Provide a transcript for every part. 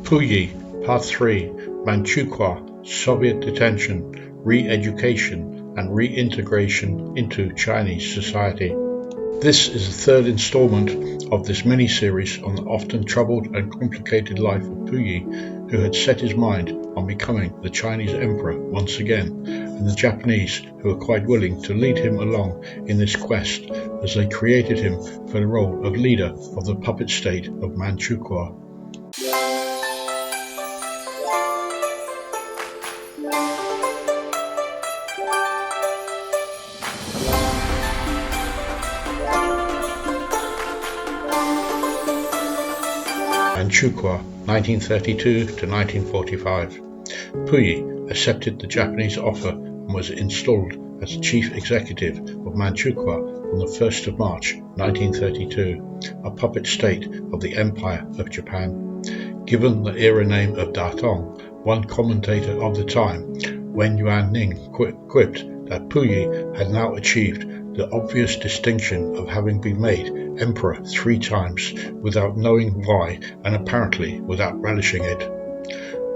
Puyi, Part 3, Manchukuo, Soviet Detention, Re-education and Reintegration into Chinese Society. This is the third installment of this mini-series on the often troubled and complicated life of Puyi, who had set his mind on becoming the Chinese emperor once again, and the Japanese who were quite willing to lead him along in this quest as they created him for the role of leader of the puppet state of Manchukuo. Manchukuo, 1932 to 1945. Puyi accepted the Japanese offer and was installed as Chief Executive of Manchukuo on the 1st of March 1932, a puppet state of the Empire of Japan. Given the era name of Datong, one commentator of the time, Wen Yuan-ning, quipped that Puyi had now achieved the obvious distinction of having been made emperor 3 times without knowing why and apparently without relishing it.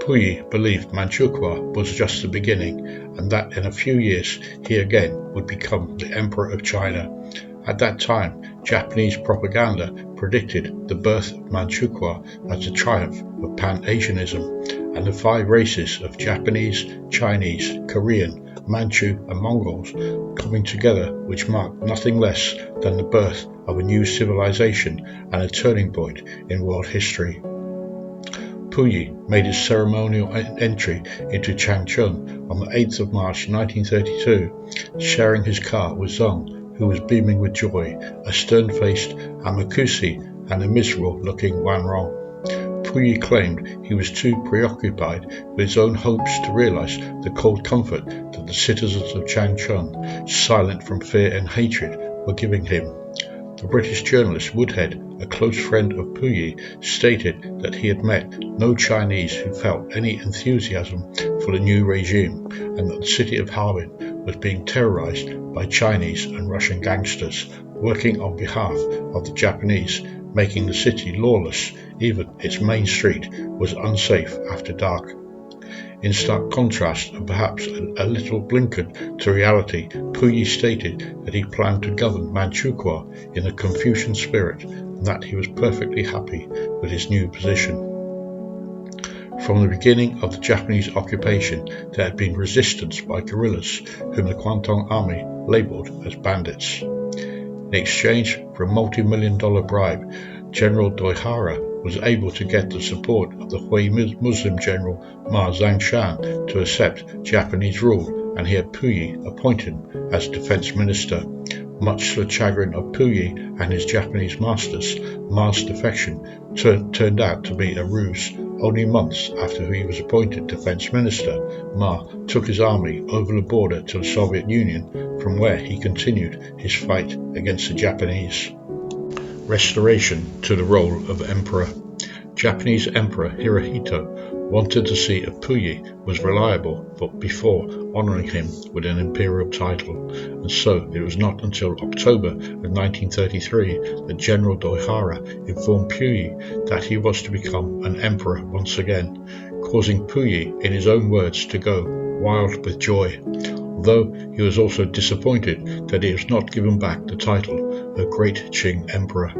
Puyi believed Manchukuo was just the beginning and that in a few years he again would become the emperor of China. At that time, Japanese propaganda predicted the birth of Manchukuo as the triumph of Pan-Asianism and the 5 races of Japanese, Chinese, Korean, Manchu and Mongols coming together, which marked nothing less than the birth of a new civilization and a turning point in world history. Puyi made his ceremonial entry into Changchun on the 8th of March 1932, sharing his car with Zong, who was beaming with joy, a stern-faced Amakushi and a miserable-looking Wanrong. Puyi claimed he was too preoccupied with his own hopes to realize the cold comfort that the citizens of Changchun, silent from fear and hatred, were giving him. The British journalist Woodhead, a close friend of Puyi, stated that he had met no Chinese who felt any enthusiasm for the new regime, and that the city of Harbin was being terrorized by Chinese and Russian gangsters working on behalf of the Japanese, making the city lawless. Even its main street was unsafe after dark. In stark contrast, and perhaps a little blinkered to reality, Puyi stated that he planned to govern Manchukuo in a Confucian spirit and that he was perfectly happy with his new position. From the beginning of the Japanese occupation, there had been resistance by guerrillas whom the Kwantong army labelled as bandits. In exchange for a multi-million-dollar bribe, General Doihara was able to get the support of the Hui Muslim general Ma Zhangshan to accept Japanese rule, and he had Puyi appointed as defense minister. Much to the chagrin of Puyi and his Japanese masters, Ma's defection turned out to be a ruse. Only months after he was appointed defense minister, Ma took his army over the border to the Soviet Union, from where he continued his fight against the Japanese. Restoration to the role of emperor. Japanese Emperor Hirohito wanted to see if Puyi was reliable before honouring him with an imperial title, and so it was not until October of 1933 that General Doihara informed Puyi that he was to become an emperor once again, causing Puyi, in his own words, to go wild with joy, although he was also disappointed that he was not given back the title of Great Qing Emperor.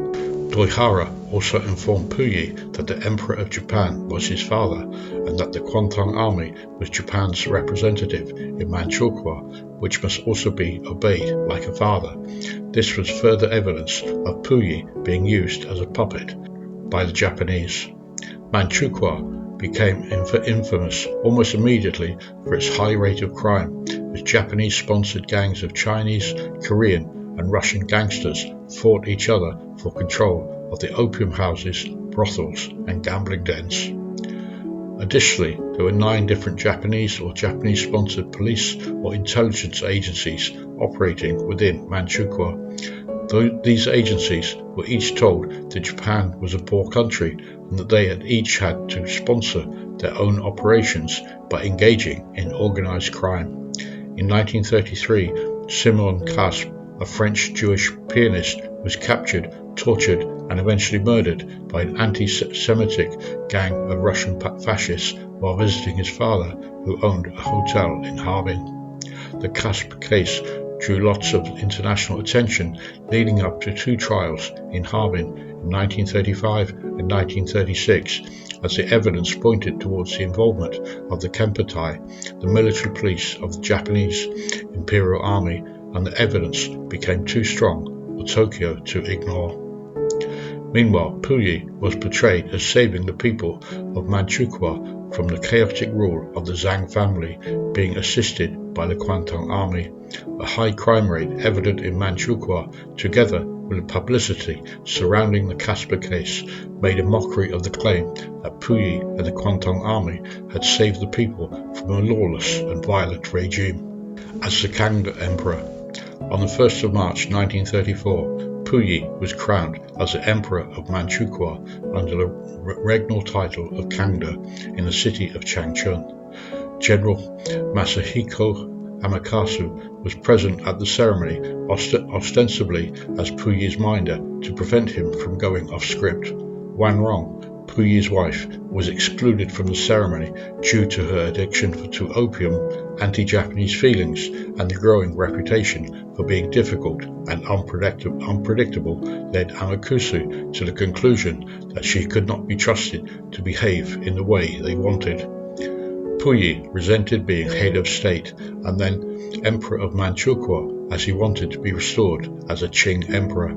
Doihara also informed Puyi that the Emperor of Japan was his father, and that the Kwantong Army was Japan's representative in Manchukuo, which must also be obeyed like a father. This was further evidence of Puyi being used as a puppet by the Japanese. Manchukuo became infamous almost immediately for its high rate of crime, as Japanese-sponsored gangs of Chinese, Korean, and Russian gangsters fought each other for control of the opium houses, brothels, and gambling dens. Additionally, there were 9 different Japanese or Japanese-sponsored police or intelligence agencies operating within Manchukuo. Though these agencies were each told that Japan was a poor country and that they had each had to sponsor their own operations by engaging in organized crime. In 1933, Simon Caspe, a French Jewish pianist, was captured, tortured, and eventually murdered by an anti-Semitic gang of Russian fascists while visiting his father, who owned a hotel in Harbin. The Casp case drew lots of international attention, leading up to 2 trials in Harbin in 1935 and 1936, as the evidence pointed towards the involvement of the Kempeitai, the military police of the Japanese Imperial Army, and the evidence became too strong for Tokyo to ignore. Meanwhile, Puyi was portrayed as saving the people of Manchukuo from the chaotic rule of the Zhang family, being assisted by the Kwantung army. A high crime rate evident in Manchukuo, together with the publicity surrounding the Casper case, made a mockery of the claim that Puyi and the Kwantung army had saved the people from a lawless and violent regime. As the Kangda Emperor, on the 1st of March 1934, Puyi was crowned as the Emperor of Manchukuo under the regnal title of Kangda in the city of Changchun. General Masahiko Amakasu was present at the ceremony, ostensibly as Puyi's minder, to prevent him from going off script. Wan Rong, Puyi's wife, was excluded from the ceremony due to her addiction to opium, anti-Japanese feelings, and the growing reputation for being difficult and unpredictable led Amakasu to the conclusion that she could not be trusted to behave in the way they wanted. Puyi resented being head of state and then Emperor of Manchukuo, as he wanted to be restored as a Qing emperor.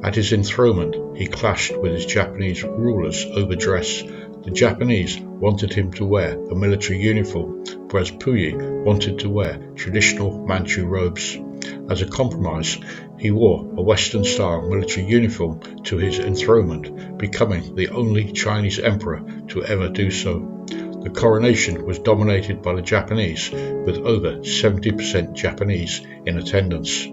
At his enthronement, he clashed with his Japanese rulers over dress. The Japanese wanted him to wear a military uniform, whereas Puyi wanted to wear traditional Manchu robes. As a compromise, he wore a Western-style military uniform to his enthronement, becoming the only Chinese emperor to ever do so. The coronation was dominated by the Japanese, with over 70% Japanese in attendance.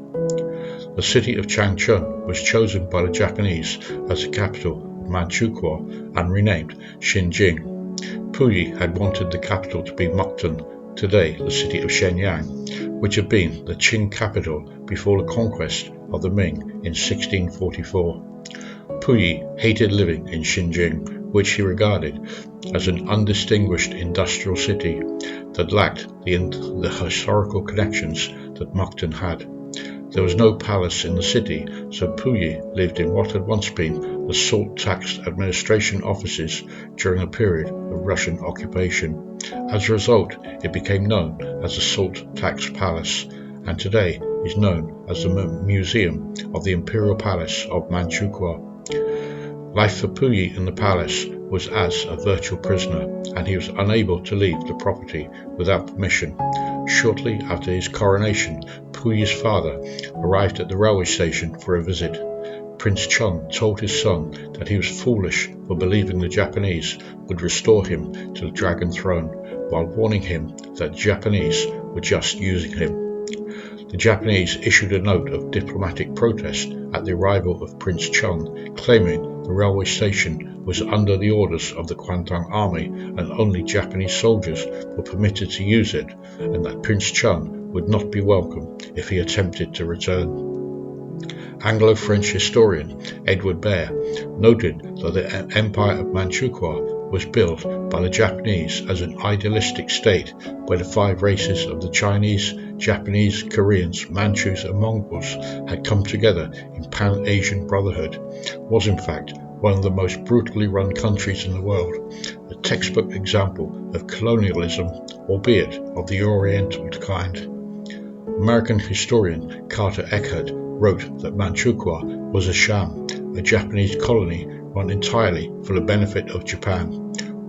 The city of Changchun was chosen by the Japanese as the capital of Manchukuo and renamed Xinjing. Puyi had wanted the capital to be Mukden, today the city of Shenyang, which had been the Qing capital before the conquest of the Ming in 1644. Puyi hated living in Xinjing, which he regarded as an undistinguished industrial city that lacked the historical connections that Mukden had. There was no palace in the city, so Puyi lived in what had once been the salt tax administration offices during a period of Russian occupation. As a result, it became known as the Salt Tax Palace, and today is known as the Museum of the Imperial Palace of Manchukuo. Life for Puyi in the palace was as a virtual prisoner, and he was unable to leave the property without permission. Shortly after his coronation, Puyi's father arrived at the railway station for a visit. Prince Chun told his son that he was foolish for believing the Japanese would restore him to the Dragon Throne, while warning him that the Japanese were just using him. The Japanese issued a note of diplomatic protest at the arrival of Prince Chun, claiming the railway station was under the orders of the Kwantung army and only Japanese soldiers were permitted to use it, and that Prince Chun would not be welcome if he attempted to return. Anglo-French historian Edward Baer noted that the Empire of Manchukuo was built by the Japanese as an idealistic state where the 5 races of the Chinese, Japanese, Koreans, Manchus and Mongols had come together in Pan-Asian brotherhood, was in fact one of the most brutally run countries in the world, a textbook example of colonialism, albeit of the Oriental kind. American historian Carter Eckert wrote that Manchukuo was a sham, a Japanese colony run entirely for the benefit of Japan.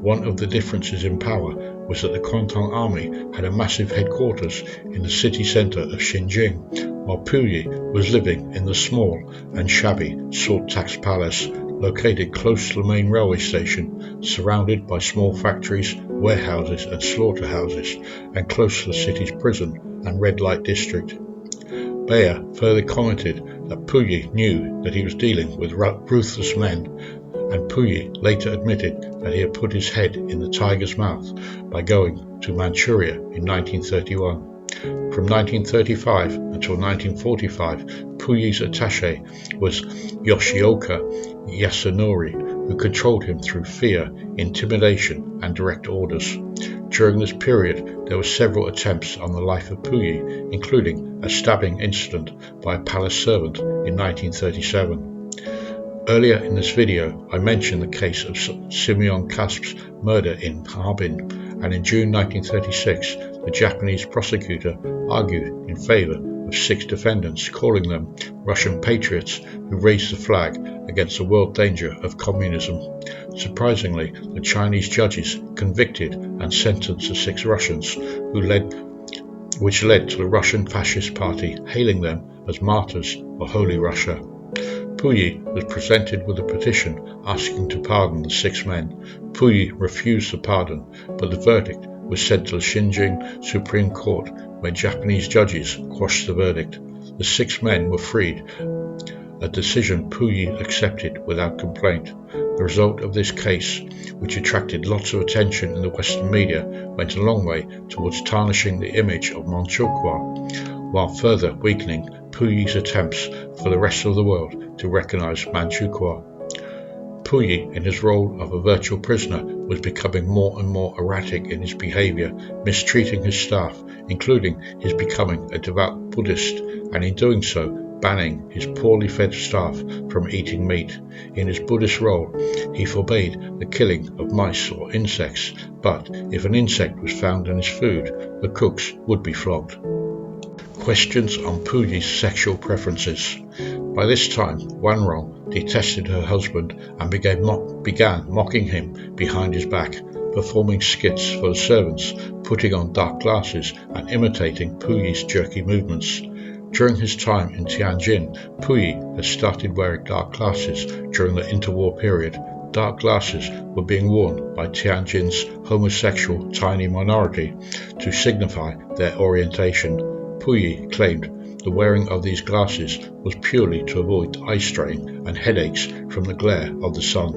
One of the differences in power was that the Kwantung army had a massive headquarters in the city centre of Xinjing, while Puyi was living in the small and shabby Salt Tax Palace, located close to the main railway station, surrounded by small factories, warehouses and slaughterhouses, and close to the city's prison and red light district. Baer further commented that Puyi knew that he was dealing with ruthless men, and Puyi later admitted that he had put his head in the tiger's mouth by going to Manchuria in 1931. From 1935 until 1945, Puyi's attaché was Yoshioka Yasunori, who controlled him through fear, intimidation, and direct orders. During this period, there were several attempts on the life of Puyi, including a stabbing incident by a palace servant in 1937. Earlier in this video, I mentioned the case of Simeon Kasp's murder in Harbin, and in June 1936, the Japanese prosecutor argued in favor of 6 defendants, calling them Russian patriots who raised the flag against the world danger of communism. Surprisingly, the Chinese judges convicted and sentenced the 6 Russians, which led to the Russian Fascist Party hailing them as martyrs of Holy Russia. Puyi was presented with a petition asking to pardon the 6 men. Puyi refused the pardon, but the verdict was sent to the Xinjiang Supreme Court, where Japanese judges quashed the verdict. The 6 men were freed, a decision Puyi accepted without complaint. The result of this case, which attracted lots of attention in the Western media, went a long way towards tarnishing the image of Manchukuo, while further weakening Puyi's attempts for the rest of the world to recognize Manchukuo. Puyi, in his role of a virtual prisoner, was becoming more and more erratic in his behavior, mistreating his staff, including his becoming a devout Buddhist, and in doing so, banning his poorly fed staff from eating meat. In his Buddhist role, he forbade the killing of mice or insects, but if an insect was found in his food, the cooks would be flogged. Questions on Puyi's sexual preferences. By this time, Wanrong detested her husband and began mocking him behind his back, performing skits for the servants, putting on dark glasses and imitating Puyi's jerky movements. During his time in Tianjin, Puyi had started wearing dark glasses during the interwar period. Dark glasses were being worn by Tianjin's homosexual tiny minority to signify their orientation. Puyi claimed the wearing of these glasses was purely to avoid eye strain and headaches from the glare of the sun.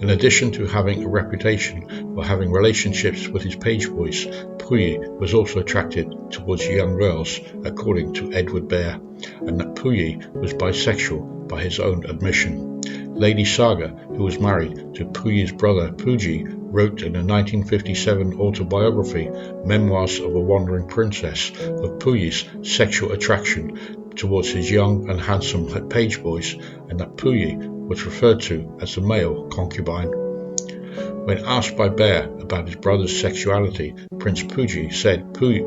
In addition to having a reputation for having relationships with his page boys, Puyi was also attracted towards young girls, according to Edward Baer, and that Puyi was bisexual by his own admission. Lady Saga, who was married to Puyi's brother Puyi, wrote in a 1957 autobiography, Memoirs of a Wandering Princess, of Puyi's sexual attraction towards his young and handsome page boys, and that Puyi was referred to as the male concubine. When asked by Baer about his brother's sexuality, Prince Puyi said Puyi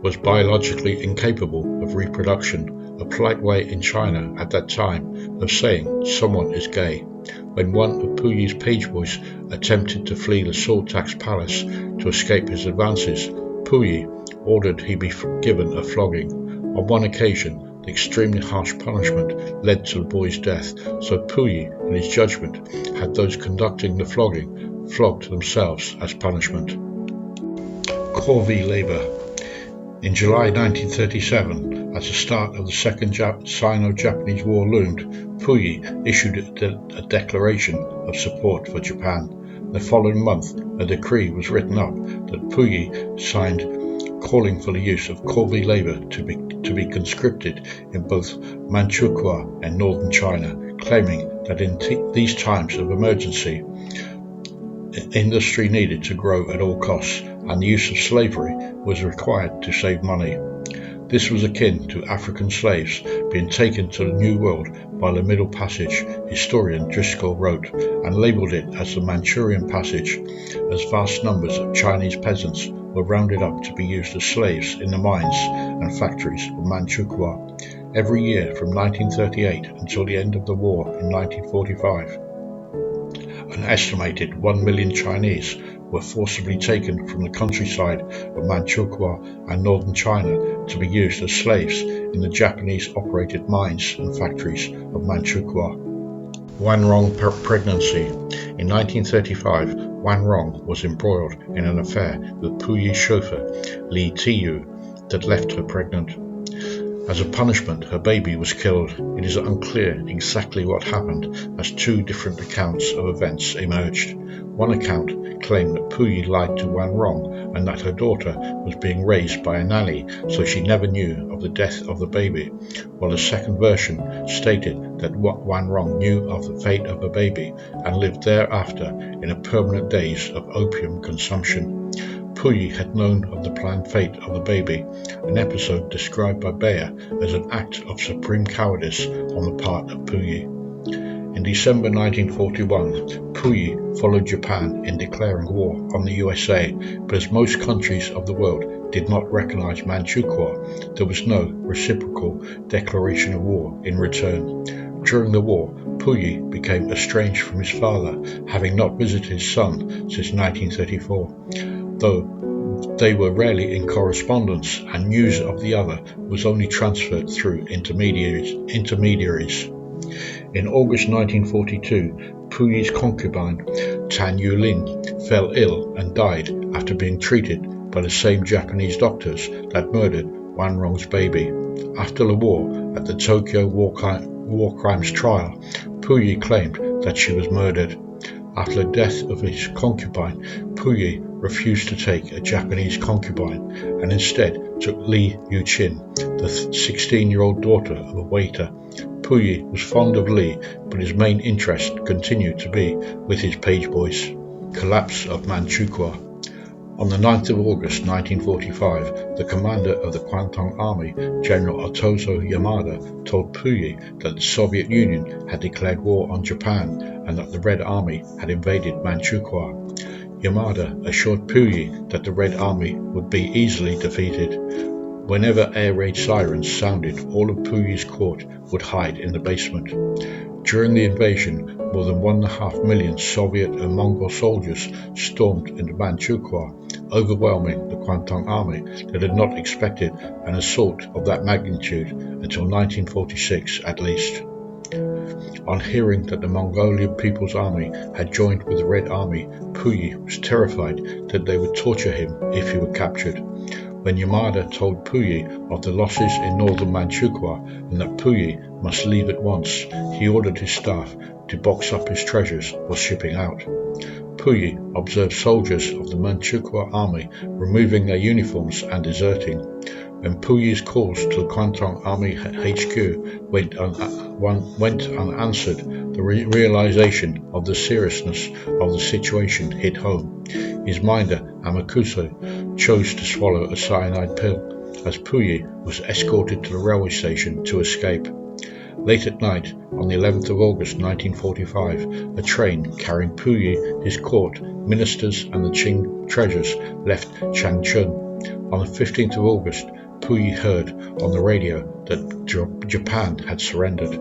was biologically incapable of reproduction, a polite way in China at that time of saying someone is gay. When one of Puyi's page boys attempted to flee the salt tax palace to escape his advances, Puyi ordered he be given a flogging. On one occasion, the extremely harsh punishment led to the boy's death, so Puyi, in his judgment, had those conducting the flogging flogged themselves as punishment. Corvée labour. In July 1937, as the start of the Second Sino-Japanese War loomed, Puyi issued a declaration of support for Japan. The following month, a decree was written up that Puyi signed calling for the use of corvée labour to be conscripted in both Manchukuo and northern China, claiming that in these times of emergency, industry needed to grow at all costs, and the use of slavery was required to save money. This was akin to African slaves being taken to the New World by the Middle Passage, historian Driscoll wrote, and labelled it as the Manchurian Passage, as vast numbers of Chinese peasants were rounded up to be used as slaves in the mines and factories of Manchukuo. Every year from 1938 until the end of the war in 1945, an estimated 1 million Chinese were forcibly taken from the countryside of Manchukuo and northern China to be used as slaves in the Japanese-operated mines and factories of Manchukuo. Wanrong pregnancy. In 1935, Wanrong was embroiled in an affair with Puyi's chauffeur, Li Tiyu, that left her pregnant. As a punishment, her baby was killed. It is unclear exactly what happened, as two different accounts of events emerged. One account claimed that Puyi lied to Wan Rong and that her daughter was being raised by a nanny, so she never knew of the death of the baby, while the second version stated that Wan Rong knew of the fate of the baby and lived thereafter in a permanent daze of opium consumption. Puyi had known of the planned fate of the baby, an episode described by Bayer as an act of supreme cowardice on the part of Puyi. In December 1941, Puyi followed Japan in declaring war on the USA, but as most countries of the world did not recognize Manchukuo, there was no reciprocal declaration of war in return. During the war, Puyi became estranged from his father, having not visited his son since 1934. Though they were rarely in correspondence, and news of the other was only transferred through intermediaries. In August 1942, Puyi's concubine, Tan Yulin, fell ill and died after being treated by the same Japanese doctors that murdered Wan Rong's baby. After the war, at the Tokyo War Crimes Trial, Puyi claimed that she was murdered. After the death of his concubine, Puyi refused to take a Japanese concubine and instead took Li Yuqin, the 16-year-old daughter of a waiter. Puyi was fond of Li, but his main interest continued to be with his page boys. Collapse of Manchukuo. On the 9th of August 1945, the commander of the Kwantung Army, General Otozo Yamada, told Puyi that the Soviet Union had declared war on Japan and that the Red Army had invaded Manchukuo. Yamada assured Puyi that the Red Army would be easily defeated. Whenever air raid sirens sounded, all of Puyi's court would hide in the basement. During the invasion, more than 1.5 million Soviet and Mongol soldiers stormed into Manchukuo, overwhelming the Kwantung Army that had not expected an assault of that magnitude until 1946 at least. On hearing that the Mongolian People's Army had joined with the Red Army, Puyi was terrified that they would torture him if he were captured. When Yamada told Puyi of the losses in northern Manchukuo and that Puyi must leave at once, he ordered his staff to box up his treasures for shipping out. Puyi observed soldiers of the Manchukuo army removing their uniforms and deserting. When Puyi's calls to the Kwantung Army HQ went unanswered, the realization of the seriousness of the situation hit home. His minder, Amakuso, chose to swallow a cyanide pill, as Puyi was escorted to the railway station to escape. Late at night, on the 11th of August 1945, a train carrying Puyi, his court, ministers and the Qing treasures left Changchun. On the 15th of August, Puyi heard on the radio that Japan had surrendered.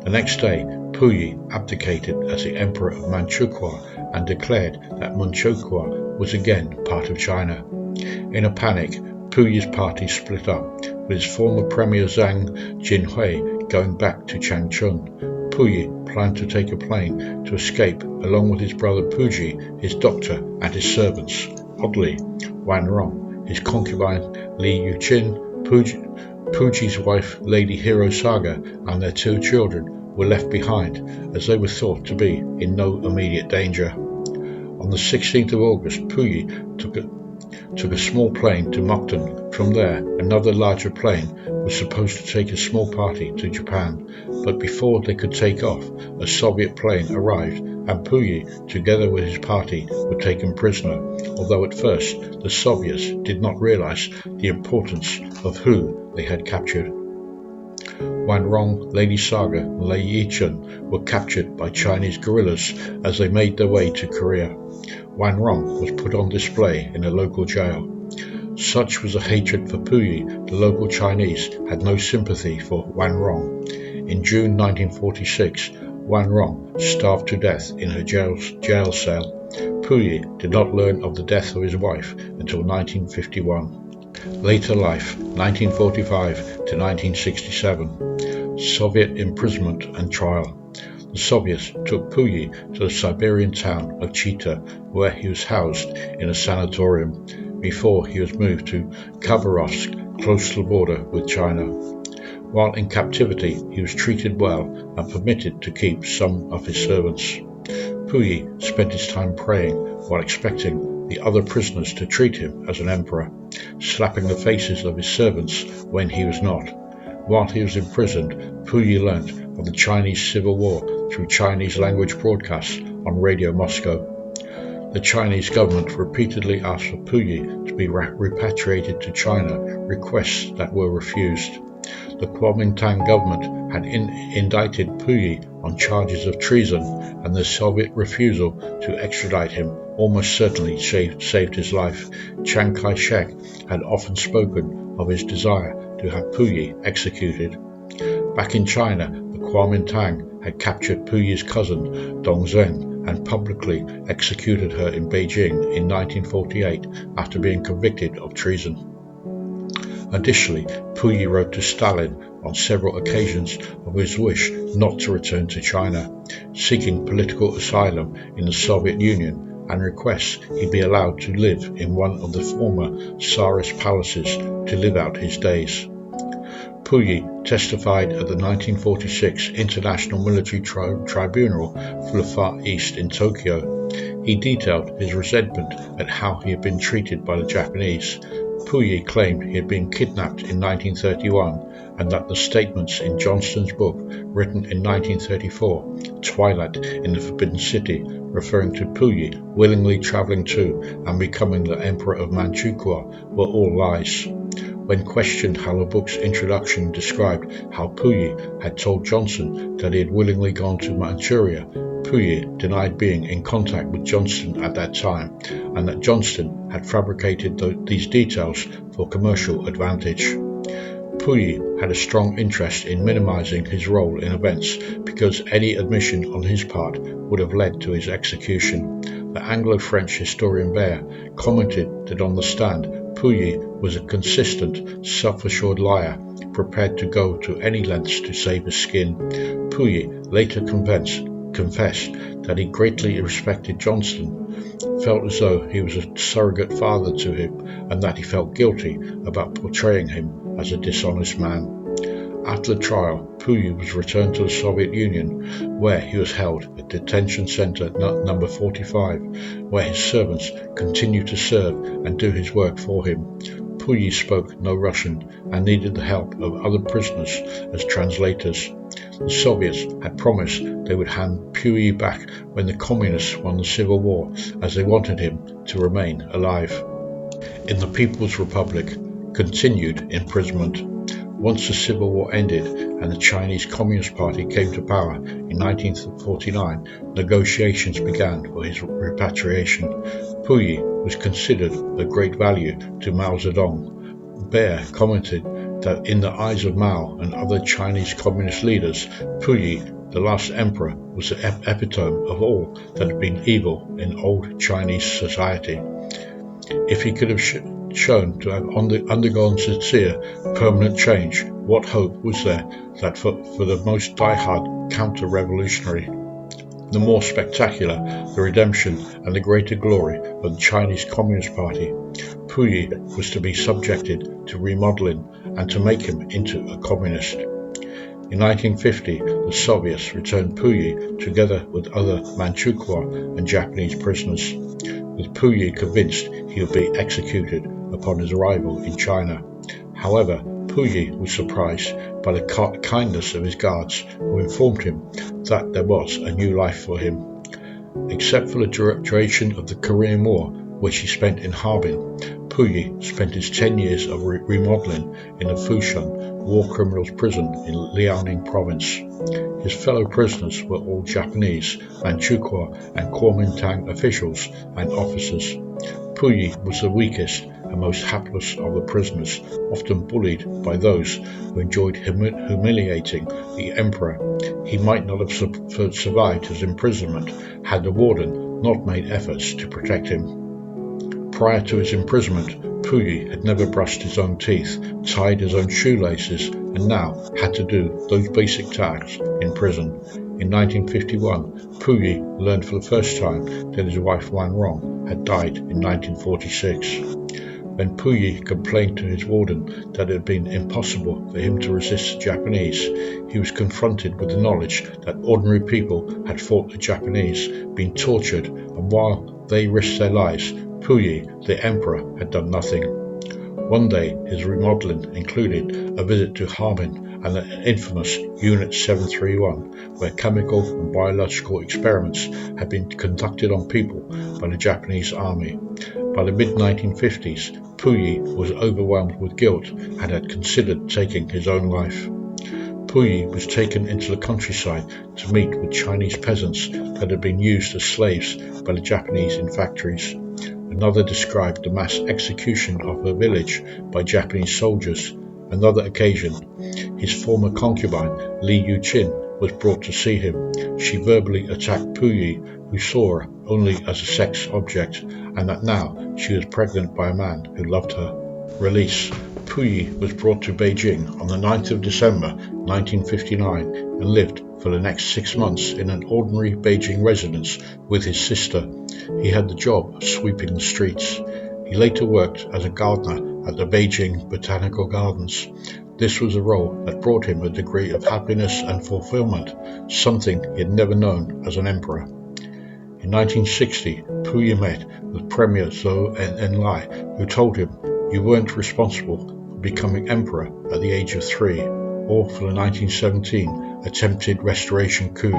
The next day, Puyi abdicated as the Emperor of Manchukuo and declared that Manchukuo was again part of China. In a panic, Puyi's party split up, with his former Premier Zhang Jinhui going back to Changchun. Puyi planned to take a plane to escape along with his brother Puyi, his doctor and his servants. Oddly, Wan Rong, his concubine Li Yuqin, Puyi's wife Lady Hirosaga and their 2 children were left behind, as they were thought to be in no immediate danger. On the 16th of August, Puyi took a small plane to Mukden. From there, another larger plane was supposed to take a small party to Japan, but before they could take off, a Soviet plane arrived and Puyi, together with his party, were taken prisoner, although at first the Soviets did not realize the importance of who they had captured. Wan Rong, Lady Saga and Lei Yichun were captured by Chinese guerrillas as they made their way to Korea. Wan Rong was put on display in a local jail. Such was the hatred for Puyi, the local Chinese had no sympathy for Wan Rong. In June 1946, Wan Rong starved to death in her jail cell. Puyi did not learn of the death of his wife until 1951. Later life, 1945 to 1967. Soviet imprisonment and trial. The Soviets took Puyi to the Siberian town of Chita, where he was housed in a sanatorium, before he was moved to Khabarovsk, close to the border with China. While in captivity, he was treated well and permitted to keep some of his servants. Puyi spent his time praying while expecting the other prisoners to treat him as an emperor, slapping the faces of his servants when he was not. While he was imprisoned, Puyi learnt of the Chinese Civil War through Chinese language broadcasts on Radio Moscow. The Chinese government repeatedly asked for Puyi to be repatriated to China, requests that were refused. The Kuomintang government had indicted Puyi on charges of treason, and the Soviet refusal to extradite him almost certainly saved his life. Chiang Kai-shek had often spoken of his desire to have Puyi executed. Back in China, the Kuomintang had captured Puyi's cousin, Dong Zhen, and publicly executed her in Beijing in 1948 after being convicted of treason. Additionally, Puyi wrote to Stalin on several occasions of his wish not to return to China, seeking political asylum in the Soviet Union, and requests he be allowed to live in one of the former Tsarist palaces to live out his days. Puyi testified at the 1946 International Military Tribunal for the Far East in Tokyo. He detailed his resentment at how he had been treated by the Japanese. Puyi claimed he had been kidnapped in 1931 and that the statements in Johnston's book, written in 1934, Twilight in the Forbidden City, referring to Puyi willingly travelling to and becoming the Emperor of Manchukuo, were all lies. When questioned how the book's introduction described how Puyi had told Johnston that he had willingly gone to Manchuria, Puyi denied being in contact with Johnston at that time, and that Johnston had fabricated these details for commercial advantage. Puyi had a strong interest in minimizing his role in events because any admission on his part would have led to his execution. The Anglo-French historian Baer commented that on the stand, Puyi was a consistent, self-assured liar, prepared to go to any lengths to save his skin. Puyi later confessed that he greatly respected Johnston, felt as though he was a surrogate father to him, and that he felt guilty about portraying him as a dishonest man. After the trial, Puyi was returned to the Soviet Union, where he was held at Detention Center number 45, where his servants continued to serve and do his work for him. Puyi spoke no Russian and needed the help of other prisoners as translators. The Soviets had promised they would hand Puyi back when the Communists won the Civil War, as they wanted him to remain alive. In the People's Republic, continued imprisonment. Once the Civil War ended and the Chinese Communist Party came to power in 1949, negotiations began for his repatriation. Puyi was considered of great value to Mao Zedong. Baer commented that in the eyes of Mao and other Chinese communist leaders, Puyi, the last emperor, was the epitome of all that had been evil in old Chinese society. If he could have shown to have undergone sincere, permanent change, what hope was there that for the most die-hard counter-revolutionary? The more spectacular the redemption and the greater glory of the Chinese Communist Party, Puyi was to be subjected to remodeling and to make him into a communist. In 1950, the Soviets returned Puyi together with other Manchukuo and Japanese prisoners, with Puyi convinced he would be executed upon his arrival in China. However, Puyi was surprised by the kindness of his guards, who informed him that there was a new life for him. Except for the duration of the Korean War, which he spent in Harbin, Puyi spent his 10 years of remodeling in the Fushan war criminals prison in Liaoning province. His fellow prisoners were all Japanese, Manchukuo and Kuomintang officials and officers. Puyi was the weakest and most hapless of the prisoners, often bullied by those who enjoyed humiliating the emperor. He might not have survived his imprisonment had the warden not made efforts to protect him. Prior to his imprisonment, Puyi had never brushed his own teeth, tied his own shoelaces, and now had to do those basic tasks in prison. In 1951, Puyi learned for the first time that his wife Wan Rong had died in 1946. When Puyi complained to his warden that it had been impossible for him to resist the Japanese, he was confronted with the knowledge that ordinary people had fought the Japanese, been tortured, and while they risked their lives, Puyi, the emperor, had done nothing. One day, his remodeling included a visit to Harbin and the infamous Unit 731, where chemical and biological experiments had been conducted on people by the Japanese army. By the mid-1950s, Puyi was overwhelmed with guilt and had considered taking his own life. Puyi was taken into the countryside to meet with Chinese peasants that had been used as slaves by the Japanese in factories. Another described the mass execution of her village by Japanese soldiers. Another occasion, his former concubine, Li Yuqin, was brought to see him. She verbally attacked Puyi, who saw her only as a sex object, and that now she was pregnant by a man who loved her. Release. Puyi was brought to Beijing on the 9th of December 1959 and lived for the next 6 months in an ordinary Beijing residence with his sister. He had the job of sweeping the streets. He later worked as a gardener at the Beijing Botanical Gardens. This was a role that brought him a degree of happiness and fulfillment, something he had never known as an emperor. In 1960, Puyi met with Premier Zhou Enlai, who told him, "You weren't responsible for becoming emperor at the age of 3, or for the 1917 attempted restoration coup,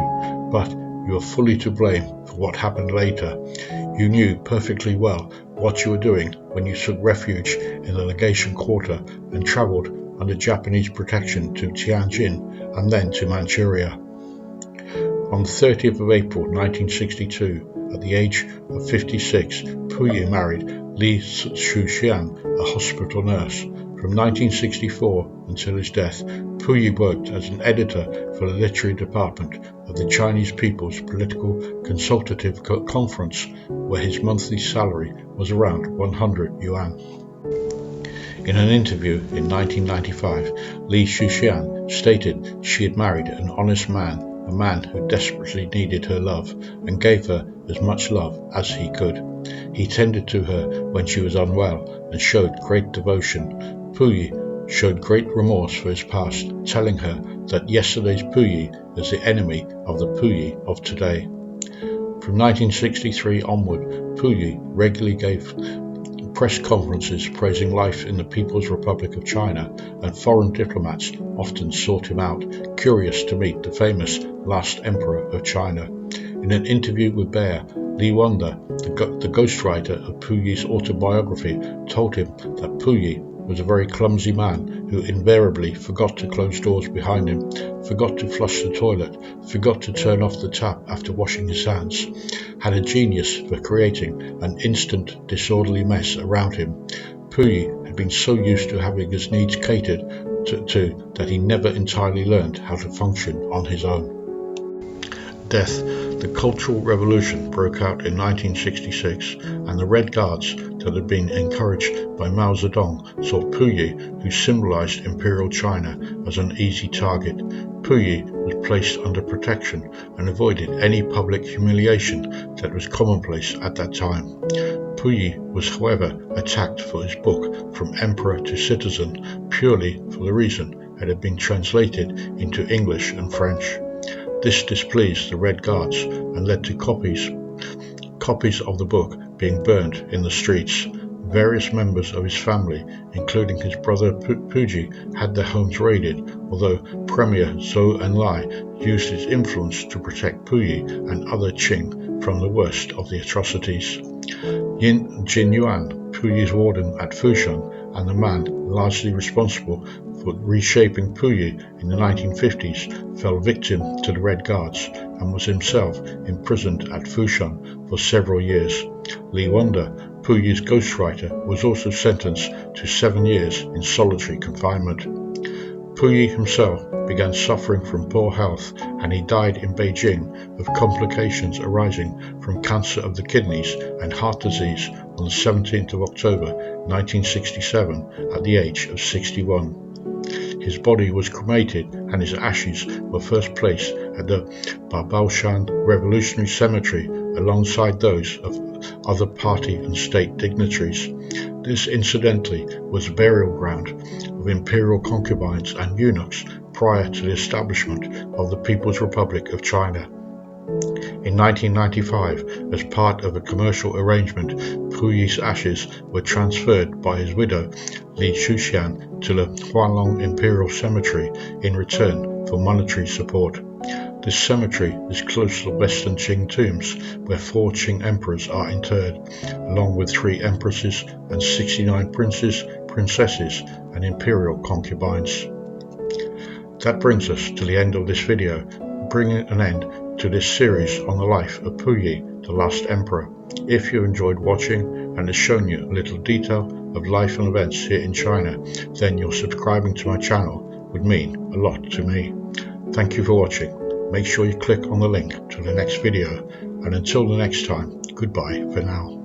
but you are fully to blame for what happened later. You knew perfectly well what you were doing when you took refuge in the legation quarter and travelled under Japanese protection to Tianjin and then to Manchuria." On the 30th of April 1962, at the age of 56, Puyi married Li Shuxian, a hospital nurse. From 1964 until his death, Puyi worked as an editor for the literary department of the Chinese People's Political Consultative Conference, where his monthly salary was around 100 yuan. In an interview in 1995, Li Shuxian stated she had married an honest man, a man who desperately needed her love and gave her as much love as he could. He tended to her when she was unwell and showed great devotion. Puyi showed great remorse for his past, telling her that yesterday's Puyi is the enemy of the Puyi of today. From 1963 onward, Puyi regularly gave press conferences praising life in the People's Republic of China, and foreign diplomats often sought him out, curious to meet the famous last emperor of China. In an interview with Baer, Li Wanda, the ghostwriter of Puyi's autobiography, told him that Puyi was a very clumsy man who invariably forgot to close doors behind him, forgot to flush the toilet, forgot to turn off the tap after washing his hands, had a genius for creating an instant disorderly mess around him. Puyi had been so used to having his needs catered to that he never entirely learned how to function on his own. Death. The Cultural Revolution broke out in 1966, and the Red Guards that had been encouraged by Mao Zedong saw Puyi, who symbolized Imperial China, as an easy target. Puyi was placed under protection and avoided any public humiliation that was commonplace at that time. Puyi was, however, attacked for his book From Emperor to Citizen, purely for the reason it had been translated into English and French. This displeased the Red Guards and led to copies of the book being burned in the streets. Various members of his family, including his brother Puyi, had their homes raided, although Premier Zhou Enlai used his influence to protect Puyi and other Qing from the worst of the atrocities. Jin Yuan, Puyi's warden at Fushan, and the man largely responsible for reshaping Puyi in the 1950s, fell victim to the Red Guards and was himself imprisoned at Fushan for several years. Li Wanda, Puyi's ghostwriter, was also sentenced to 7 years in solitary confinement. Puyi himself began suffering from poor health, and he died in Beijing of complications arising from cancer of the kidneys and heart disease on the 17th of October 1967 at the age of 61. His body was cremated and his ashes were first placed at the Babaoshan Revolutionary Cemetery alongside those of other party and state dignitaries. This, incidentally, was a burial ground of imperial concubines and eunuchs prior to the establishment of the People's Republic of China. In 1995, as part of a commercial arrangement, Puyi's ashes were transferred by his widow, Li Chuxian, to the Huanglong Imperial Cemetery in return for monetary support. This cemetery is close to the Western Qing tombs, where 4 Qing emperors are interred, along with 3 empresses and 69 princes, princesses, and imperial concubines. That brings us to the end of this video, bringing an end to this series on the life of Puyi, the last emperor. If you enjoyed watching and has shown you a little detail of life and events here in China, then your subscribing to my channel would mean a lot to me. Thank you for watching. Make sure you click on the link to the next video, and until the next time, goodbye for now.